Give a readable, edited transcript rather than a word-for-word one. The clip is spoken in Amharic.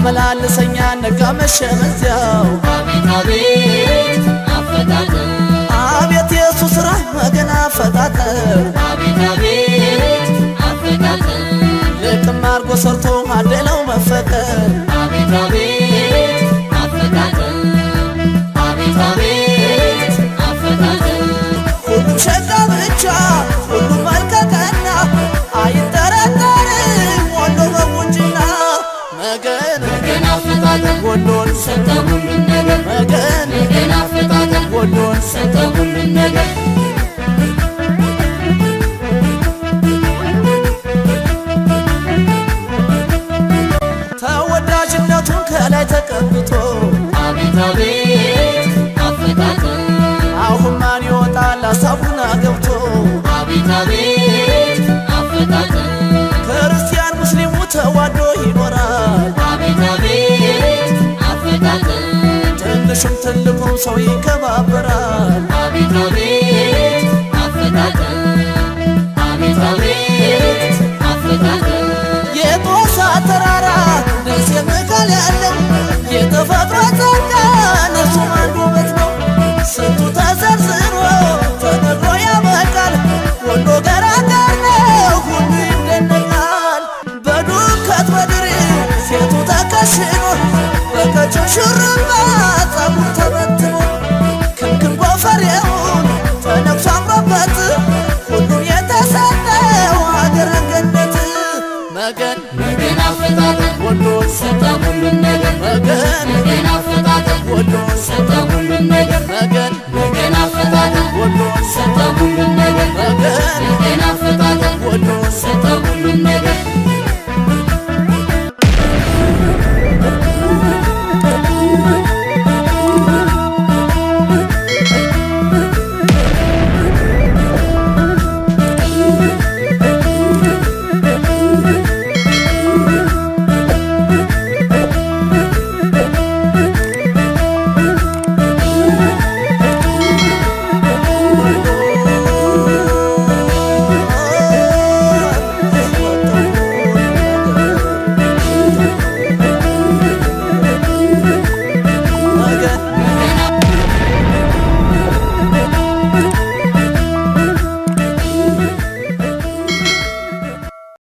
ያመላልሰኛ ነጋ መሸ በዚያው አቤት አቤት አፈጣጠር አቤት የሱ ስራ መገን አፈጣጠር አቤት አቤት አፈጣጠር ልቅም አርጎ ሰርቶ አደለው መፈቀር አቤት አቤት አፈጣጠር አቤት አቤት አፈጣጠር ሁሉም ሸጋ ብቻ ሁሉም መልከቀና አይጠረጠርም ወሎ በቁንጅና መገን መገን አፈጣጠር ወሎን ሰጠ ሁሉን ነገር መገን መገን አፈጣጠር ወሎን ሰጠ ሁሉን ነገር ተወዳጅነቱን ከላይ ተቀብቶ አቤት አቤት አፈጣጠር አሁን ማን ይወጣል ሀሳቡን አገብቶ አቤት አቤት አፈጣጠር ክርስቲያን ሙስሊሙ ተዋዶ ይኖራል አቤት አቤት አፈጣጠር ትንሹም ትልቁም ሰው ይከባበራል አቤት አቤት አፈጣጠር አቤት አቤት አፈጣጠር የጦሳ ተራራ ደሴ መካል ያለው የተፈጥሮ ጸጋ እርሱም አንዱ ውበት ነው ስንቱ ተዘርዝሮ ተነግሮ ያበቃል ወሎ ገራገር ነው ሁሉ ይደነቃል በዱከት በድሬ ሴቱ ተከሽኖ በቀጭን ሹሩባ ጸጉር ተበትኖ ክንክን ጎፈሬውን ተነክሶ አምሮበት ሁሉም የተሰጠው ሀገረ ገነት መገን መገን አፈጣጠር ወሎን ሰጠ ሁሉን ነገር መገን መገን አፈጣጠር ወሎን ሰጠ ሁሉን ነገር መገን መገን አፈጣጠር ወሎን ሰጠ ሁሉን ነገር